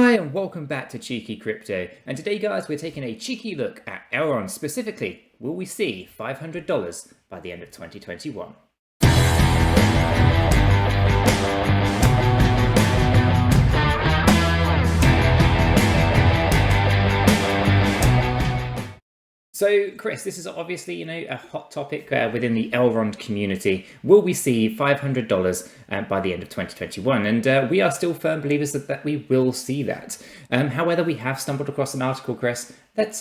Hi and welcome back to Cheeky Crypto, and today guys we're taking a cheeky look at 𝗕𝗏. Specifically, will we see $500 by the end of 2021? So, Chris, this is obviously, a hot topic within the 𝗕𝗏 community. Will we see $500 by the end of 2021? And we are still firm believers that we will see that. However, we have stumbled across an article, Chris, that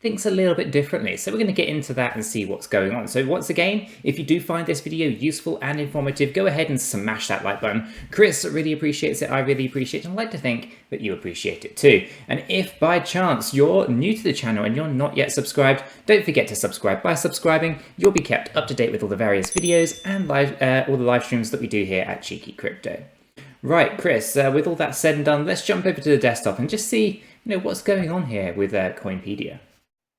thinks a little bit differently. So we're going to get into that and see what's going on. So once again, if you do find this video useful and informative, go ahead and smash that like button. Chris really appreciates it. I really appreciate it. And I'd like to think that you appreciate it too. And if by chance you're new to the channel and you're not yet subscribed, don't forget to subscribe. By subscribing, you'll be kept up to date with all the various videos and all the live streams that we do here at Cheeky Crypto. Right, Chris, with all that said and done, let's jump over to the desktop and just see what's going on here with Coinpedia.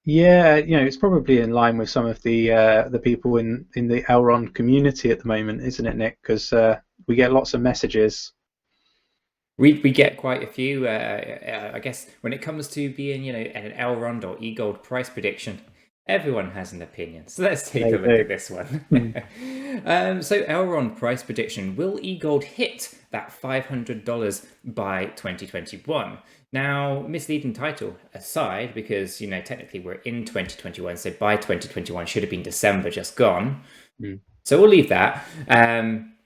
Yeah, it's probably in line with some of the people in the 𝗕𝗏 community at the moment, isn't it, Nick? Because we get lots of messages. We get quite a few. I guess when it comes to being, an 𝗕𝗏 or eGold price prediction, everyone has an opinion. So let's take a look at this one. So 𝗕𝗏 price prediction: will eGold hit that $500 by 2021? Now, misleading title aside, because technically we're in 2021, so by 2021 should have been December just gone. So we'll leave that.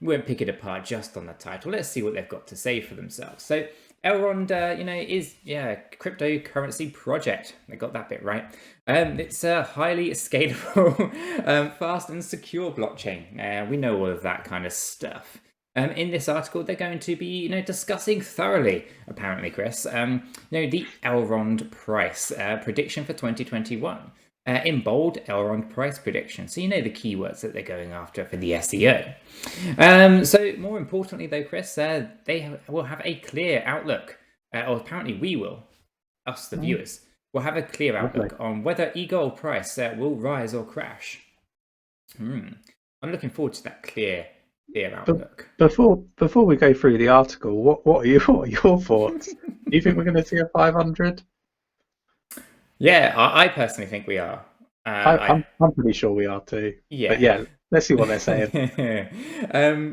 We won't pick it apart just on the title. Let's see what they've got to say for themselves. So 𝗕𝗏, is a cryptocurrency project. They got that bit right. It's a highly scalable, fast and secure blockchain. We know all of that kind of stuff. In this article, they're going to be, discussing thoroughly, apparently, Chris, the 𝗕𝗏 price prediction for 2021. In bold, 𝗕𝗏 price prediction. So the keywords that they're going after for the SEO. So more importantly, though, Chris, they will have a clear outlook, or apparently we will, us the viewers, will have a clear outlook on whether eGold price will rise or crash. I'm looking forward to that clear outlook. Before we go through the article, what are your thoughts? Do you think we're going to see a 500? Yeah, I personally think we are. I'm pretty sure we are too. Yeah. But yeah, let's see what they're saying.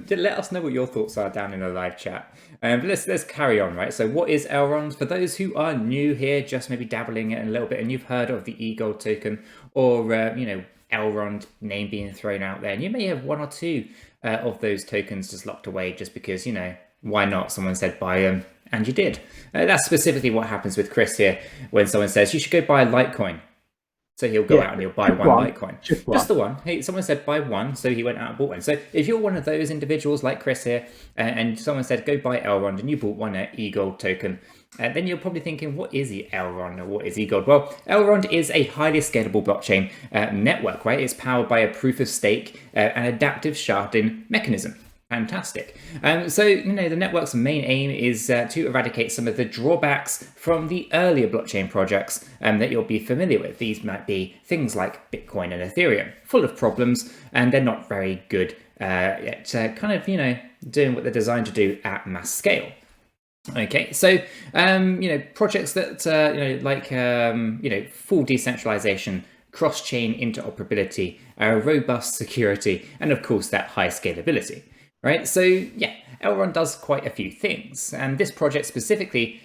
Let us know what your thoughts are down in the live chat. But let's carry on, right? So what is 𝗕𝗏? For those who are new here, just maybe dabbling in a little bit, and you've heard of the eGold token or 𝗕𝗏 name being thrown out there, and you may have one or two of those tokens just locked away just because, why not? Someone said buy them, and you did. That's specifically what happens with Chris here when someone says you should go buy a Litecoin. So he'll go out and he'll buy one Litecoin. Just the one. Hey, someone said buy one, so he went out and bought one. So if you're one of those individuals like Chris here, and someone said go buy 𝗕𝗏 and you bought one eGold token, then you're probably thinking, what is the 𝗕𝗏 or what is eGold? Well, 𝗕𝗏 is a highly scalable blockchain network, right? It's powered by a proof of stake and adaptive sharding mechanism. Fantastic. So, the network's main aim is to eradicate some of the drawbacks from the earlier blockchain projects that you'll be familiar with. These might be things like Bitcoin and Ethereum, full of problems, and they're not very good at doing what they're designed to do at mass scale. Okay, so projects that like full decentralization, cross-chain interoperability, robust security, and of course that high scalability. Right, so yeah, 𝗕𝗏 does quite a few things, and this project specifically,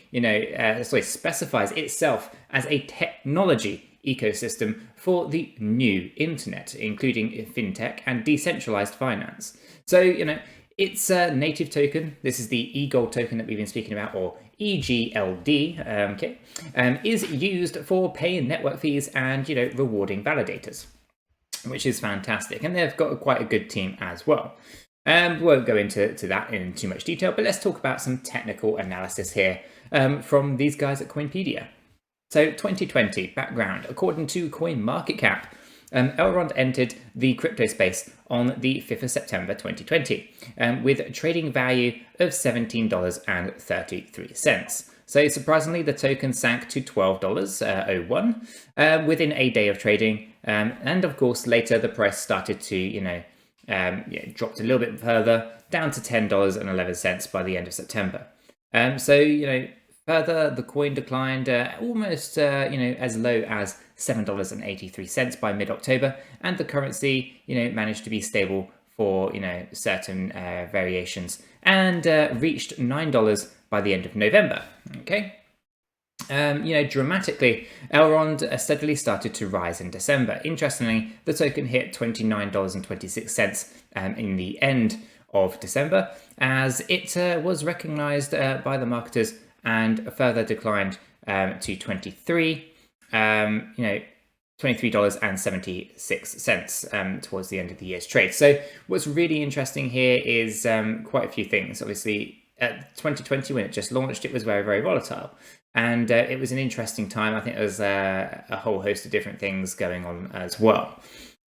specifies itself as a technology ecosystem for the new internet, including fintech and decentralized finance. So it's a native token. This is the eGold token that we've been speaking about, or EGLD. Is used for paying network fees and rewarding validators, which is fantastic, and they've got quite a good team as well. We won't go into that in too much detail, but let's talk about some technical analysis here from these guys at Coinpedia. So 2020 background, according to CoinMarketCap, 𝗕𝗏 entered the crypto space on the 5th of September 2020 with a trading value of $17.33. So surprisingly, the token sank to $12.01 within a day of trading, and of course later the price started to dropped a little bit further down to $10.11 by the end of September. So Further, the coin declined almost as low as $7.83 by mid-October, and the currency managed to be stable for certain variations, and reached $9 by the end of November. Okay. Dramatically, 𝗕𝗏 steadily started to rise in December. Interestingly, the token hit $29.26 in the end of December, as it was recognized by the marketers and further declined to $23.76 towards the end of the year's trade. So what's really interesting here is quite a few things. Obviously, 2020, when it just launched, it was very, very volatile. And it was an interesting time. I think there was a whole host of different things going on as well.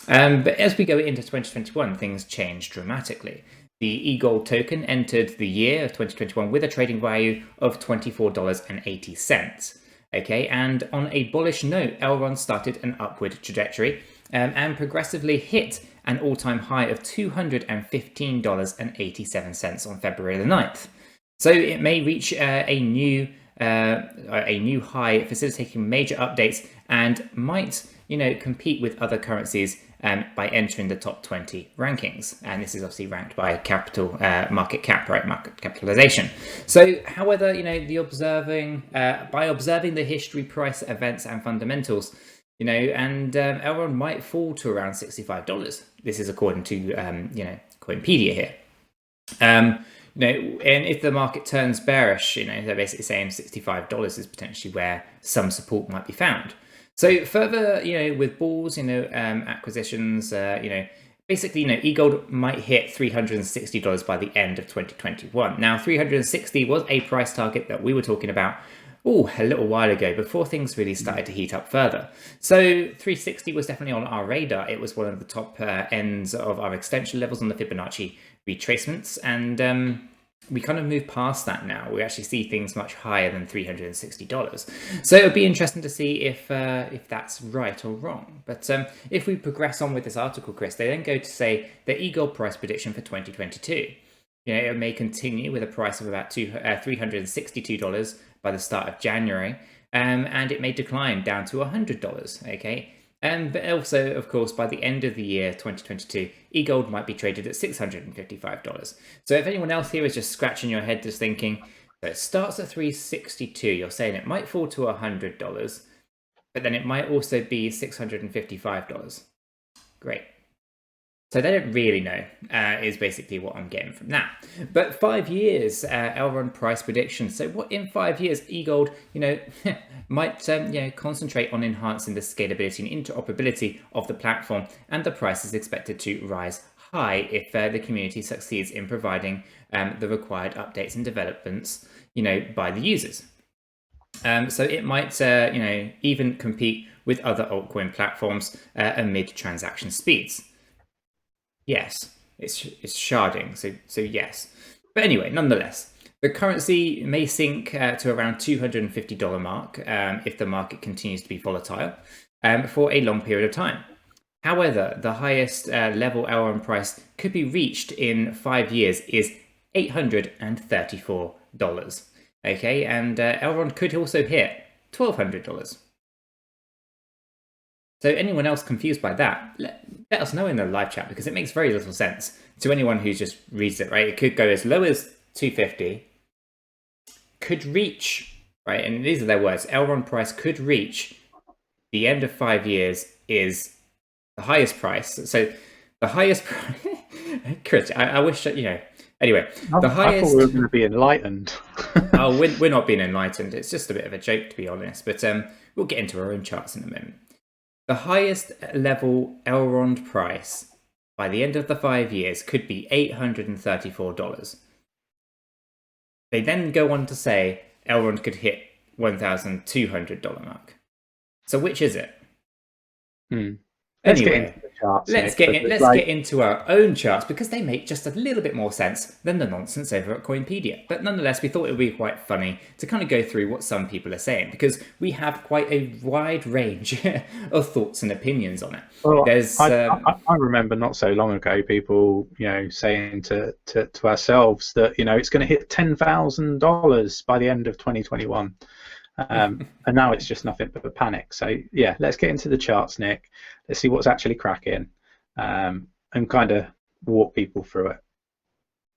But as we go into 2021, things changed dramatically. The 𝗕𝗚𝗚 token entered the year of 2021 with a trading value of $24.80. Okay, and on a bullish note, 𝗕𝗏 started an upward trajectory and progressively hit an all-time high of $215.87 on February the 9th. So it may reach a new high, facilitating major updates, and might compete with other currencies by entering the top 20 rankings. And this is obviously ranked by capital market cap, right? Market capitalization. So, however, by observing the history, price, events, and fundamentals, and 𝗕𝗏 might fall to around $65. This is according to Coinpedia here. And if the market turns bearish, they're basically saying $65 is potentially where some support might be found. So further, with bulls, acquisitions, basically, 𝗕𝗚𝗚 might hit $360 by the end of 2021. Now, 360 was a price target that we were talking about a little while ago, before things really started to heat up further. So 360 was definitely on our radar. It was one of the top ends of our extension levels on the Fibonacci retracements, and we kind of moved past that now. We actually see things much higher than $360. So it would be interesting to see if that's right or wrong. But if we progress on with this article, Chris, they then go to say the 𝗕𝗚𝗚 price prediction for 2022. It may continue with a price of about $362 by the start of January, and it may decline down to $100. Okay. But also, of course, by the end of the year 2022, 𝗕𝗚𝗚 might be traded at $655. So if anyone else here is just scratching your head, just thinking, so it starts at 362, you're saying it might fall to $100, but then it might also be $655. Great. So they don't really know, is basically what I'm getting from that. But 5 years, 𝗕𝗏 price prediction. So what in 5 years, 𝗕𝗚𝗚𝗚 might concentrate on enhancing the scalability and interoperability of the platform, and the price is expected to rise high if the community succeeds in providing the required updates and developments, by the users. So it might, even compete with other altcoin platforms amid transaction speeds. Yes, it's sharding, so yes. But anyway, nonetheless, the currency may sink to around $250 mark if the market continues to be volatile for a long period of time. However, the highest level 𝗕𝗏 price could be reached in 5 years is $834. Okay, and 𝗕𝗏 could also hit $1,200. So anyone else confused by that, let us know in the live chat, because it makes very little sense to anyone who just reads it, right? It could go as low as 250, could reach, right? And these are their words, 𝗕𝗏 price could reach, the end of 5 years is the highest price. So the highest price, Chris, I wish, anyway, the highest... I thought we were going to be enlightened. Oh, we're not being enlightened. It's just a bit of a joke, to be honest. But we'll get into our own charts in a moment. The highest level 𝗕𝗏 price by the end of the 5 years could be $834. They then go on to say 𝗕𝗏 could hit $1,200 mark. So which is it? let's get Anyway, into the charts. let's get into our own charts because they make just a little bit more sense than the nonsense over at 𝗕𝗘𝗪𝗑. But nonetheless, we thought it would be quite funny to kind of go through what some people are saying because we have quite a wide range of thoughts and opinions on it. Well, I remember not so long ago people, saying to ourselves that it's going to hit $10,000 by the end of 2021. And now it's just nothing but a panic. So yeah, let's get into the charts, Nick. Let's see what's actually cracking, and kind of walk people through it.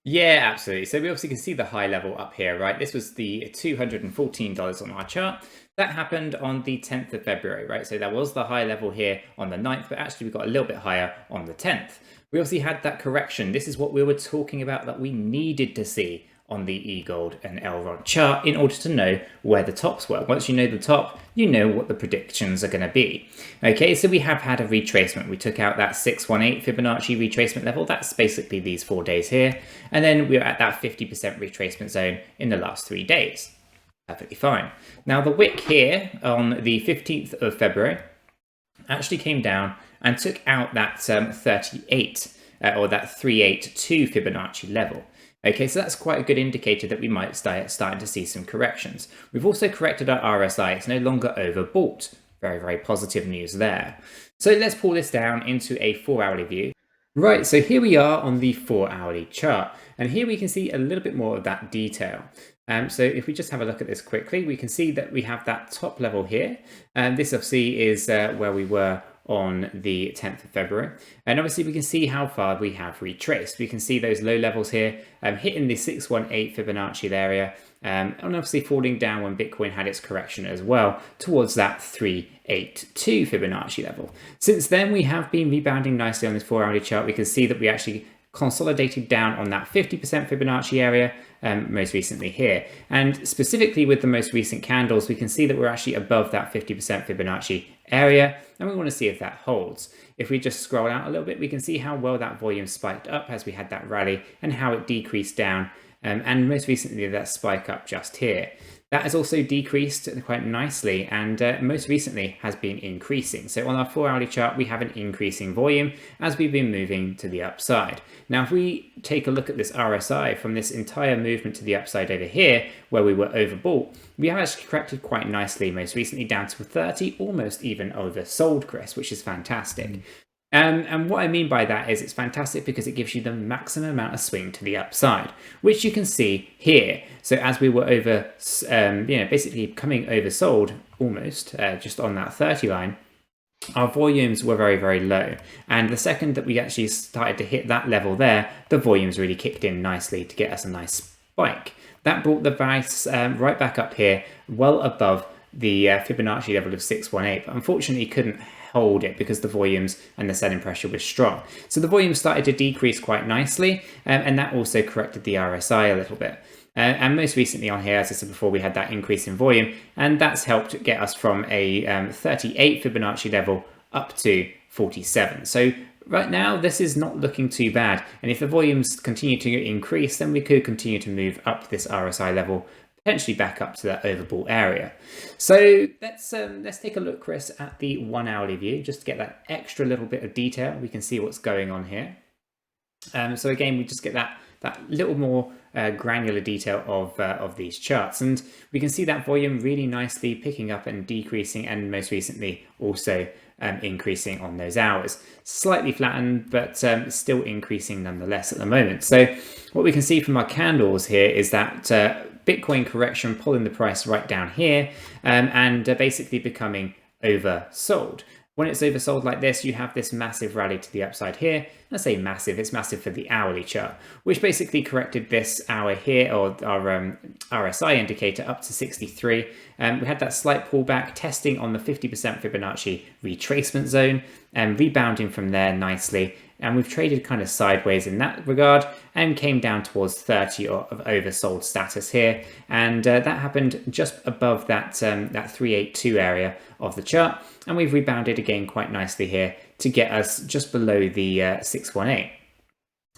Yeah, absolutely. So we obviously can see the high level up here, right? This was the $214 on our chart. That happened on the 10th of February, right? So that was the high level here on the 9th, but actually we got a little bit higher on the 10th. We obviously had that correction. This is what we were talking about that we needed to see on the 𝗕𝗚𝗚 and 𝗕𝗏 chart in order to know where the tops were. Once you know the top, you know what the predictions are going to be. Okay, so we have had a retracement. We took out that 618 Fibonacci retracement level. That's basically these 4 days here. And then we're at that 50% retracement zone in the last 3 days. Perfectly fine. Now the wick here on the 15th of February actually came down and took out that 38 or that 382 Fibonacci level. Okay, so that's quite a good indicator that we might starting to see some corrections. We've also corrected our RSI. It's no longer overbought. Very, very positive news there. So let's pull this down into a 4-hourly view. Right, so here we are on the 4-hourly chart. And here we can see a little bit more of that detail. So if we just have a look at this quickly, we can see that we have that top level here. And this obviously is where we were on the 10th of February. And obviously we can see how far we have retraced. We can see those low levels here hitting the 618 Fibonacci area and obviously falling down when Bitcoin had its correction as well towards that 382 Fibonacci level. Since then, we have been rebounding nicely on this 4-hourly chart. We can see that we actually consolidated down on that 50% Fibonacci area most recently here. And specifically with the most recent candles, we can see that we're actually above that 50% Fibonacci area, and we want to see if that holds. If we just scroll out a little bit, we can see how well that volume spiked up as we had that rally and how it decreased down, and most recently that spike up just here. That has also decreased quite nicely and most recently has been increasing. So on our 4-hourly chart, we have an increasing volume as we've been moving to the upside. Now, if we take a look at this RSI from this entire movement to the upside over here, where we were overbought, we have actually corrected quite nicely, most recently down to 30, almost even oversold, Chris, which is fantastic. And what I mean by that is it's fantastic because it gives you the maximum amount of swing to the upside, which you can see here. So as we were over, basically coming oversold almost just on that 30 line, our volumes were very, very low. And the second that we actually started to hit that level there, the volumes really kicked in nicely to get us a nice spike. That brought the price right back up here, well above the Fibonacci level of 618, but unfortunately couldn't hold it because the volumes and the selling pressure was strong. So the volume started to decrease quite nicely, and that also corrected the RSI a little bit. And most recently on here, as I said before, we had that increase in volume, and that's helped get us from a 38 Fibonacci level up to 47. So right now, this is not looking too bad. And if the volumes continue to increase, then we could continue to move up this RSI level, potentially back up to that overbought area. So let's take a look, Chris, at the 1-hourly view, just to get that extra little bit of detail. We can see what's going on here. So again, we just get that little more granular detail of these charts, and we can see that volume really nicely picking up and decreasing, and most recently also increasing on those hours. Slightly flattened, but still increasing nonetheless at the moment. So what we can see from our candles here is that Bitcoin correction pulling the price right down here and basically becoming oversold. When it's oversold like this, you have this massive rally to the upside here. I say massive, it's massive for the hourly chart, which basically corrected this hour here, or our RSI indicator, up to 63. We had that slight pullback, testing on the 50% Fibonacci retracement zone and rebounding from there nicely. And we've traded kind of sideways in that regard and came down towards 30 of oversold status here. And that happened just above that 382 area of the chart. And we've rebounded again quite nicely here to get us just below the 618.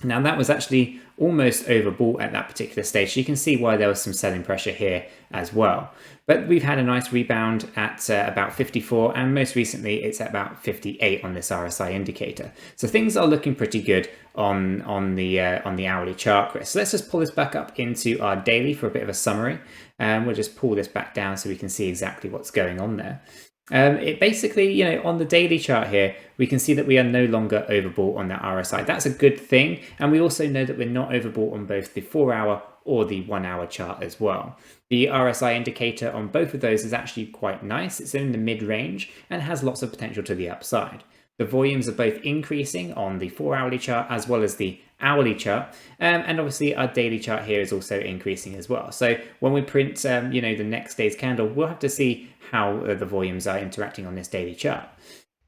Now that was actually almost overbought at that particular stage. So you can see why there was some selling pressure here as well. But we've had a nice rebound at about 54, and most recently it's at about 58 on this RSI indicator. So things are looking pretty good on the hourly chart, Chris. So let's just pull this back up into our daily for a bit of a summary. And we'll just pull this back down so we can see exactly what's going on there. It basically, on the daily chart here, we can see that we are no longer overbought on that RSI. That's a good thing. And we also know that we're not overbought on both the 4-hour or the 1-hour chart as well. The RSI indicator on both of those is actually quite nice. It's in the mid-range and has lots of potential to the upside. The volumes are both increasing on the 4-hourly chart as well as the hourly chart, and obviously our daily chart here is also increasing as well. So when we print, the next day's candle, we'll have to see how the volumes are interacting on this daily chart.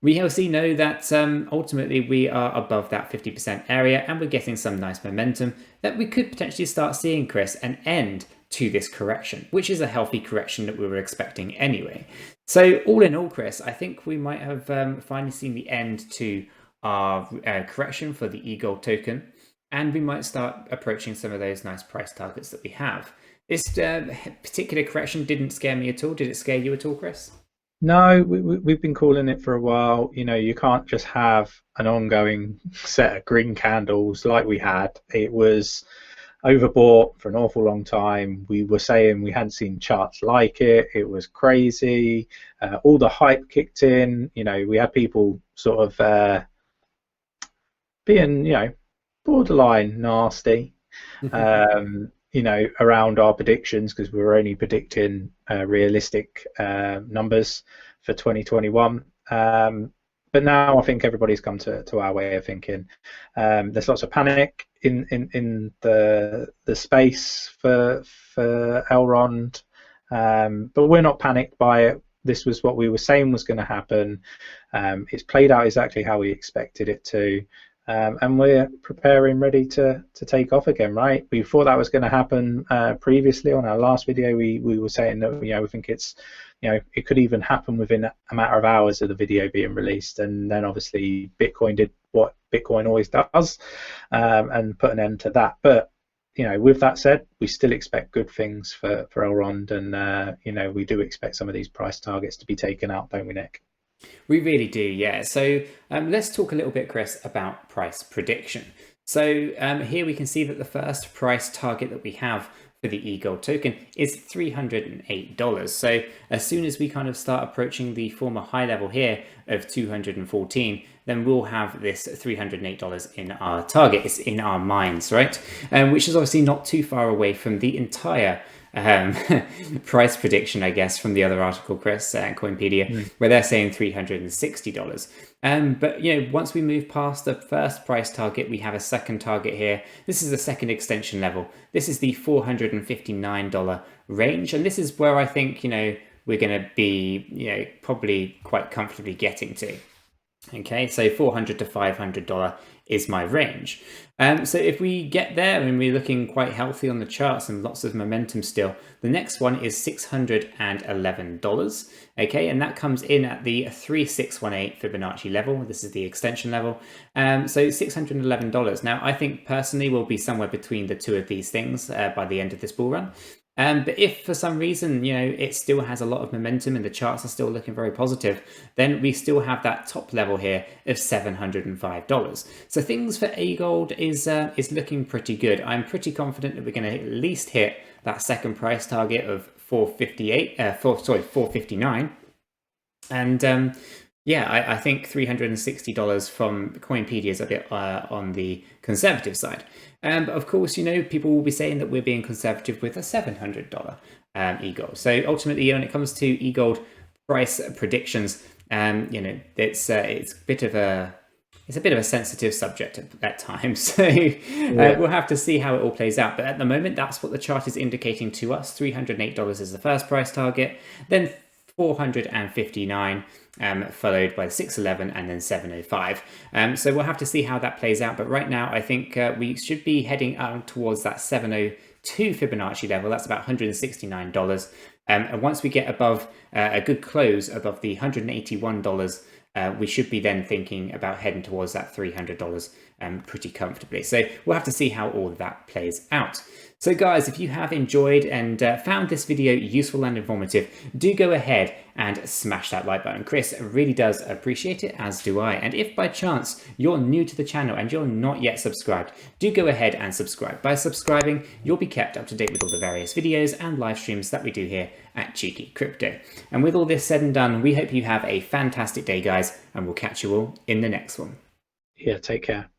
We also know that ultimately we are above that 50% area, and we're getting some nice momentum that we could potentially start seeing, Chris, an end to this correction, which is a healthy correction that we were expecting anyway. So all in all, Chris, I think we might have finally seen the end to our correction for the eGold token, and we might start approaching some of those nice price targets that we have. This particular correction didn't scare me at all. Did it scare you at all, Chris? No, we've been calling it for a while. You can't just have an ongoing set of green candles like we had. It was overbought for an awful long time. We were saying we hadn't seen charts like it. It was crazy. All the hype kicked in. We had people sort of being, borderline nasty, around our predictions, because we were only predicting realistic numbers for 2021. But now I think everybody's come to our way of thinking. There's lots of panic in the space for Elrond, but we're not panicked by it. This was what we were saying was going to happen. It's played out exactly how we expected it to. And we're preparing, ready to take off again, right? We thought that was going to happen previously. On our last video, we were saying that we think it's it could even happen within a matter of hours of the video being released. And then obviously Bitcoin did what Bitcoin always does, and put an end to that. But with that said, we still expect good things for Elrond, and we do expect some of these price targets to be taken out, don't we, Nick? We really do, yeah. So let's talk a little bit, Chris, about price prediction. So here we can see that the first price target that we have for the eGold token is $308. So as soon as we kind of start approaching the former high level here of 214, then we'll have this $308 in our target. It's in our minds, right? Which is obviously not too far away from the entire price prediction, I guess, from the other article, Chris, Coinpedia, where they're saying $360. But once we move past the first price target, we have a second target here. This is the second extension level. This is the $459 range, and this is where I think we're going to be probably quite comfortably getting to. Okay, so $400 to $500 is my range. So if we get there and we're looking quite healthy on the charts and lots of momentum still, the next one is $611. Okay, and that comes in at the 3618 Fibonacci level. This is the extension level. So $611. Now, I think personally we'll be somewhere between the two of these things by the end of this bull run. But if for some reason, it still has a lot of momentum and the charts are still looking very positive, then we still have that top level here of $705. So things for eGold is looking pretty good. I'm pretty confident that we're going to at least hit that second price target of 459. And yeah, I think $360 from Coinpedia is a bit on the conservative side. But of course, people will be saying that we're being conservative with a $700 eGold. So ultimately, when it comes to eGold price predictions, it's a bit of a sensitive subject at times. So we'll have to see how it all plays out. But at the moment, that's what the chart is indicating to us. $308 is the first price target, then 459, followed by 611 and then 705. So we'll have to see how that plays out. But right now, I think we should be heading out towards that 702 Fibonacci level. That's about $169. And once we get above a good close above the $181, we should be then thinking about heading towards that $300 pretty comfortably. So we'll have to see how all of that plays out. So guys, if you have enjoyed and found this video useful and informative, do go ahead and smash that like button. Chris really does appreciate it, as do I. And if by chance you're new to the channel and you're not yet subscribed, do go ahead and subscribe. By subscribing, you'll be kept up to date with all the various videos and live streams that we do here at Cheeky Crypto. And with all this said and done, we hope you have a fantastic day, guys, and we'll catch you all in the next one. Yeah, take care.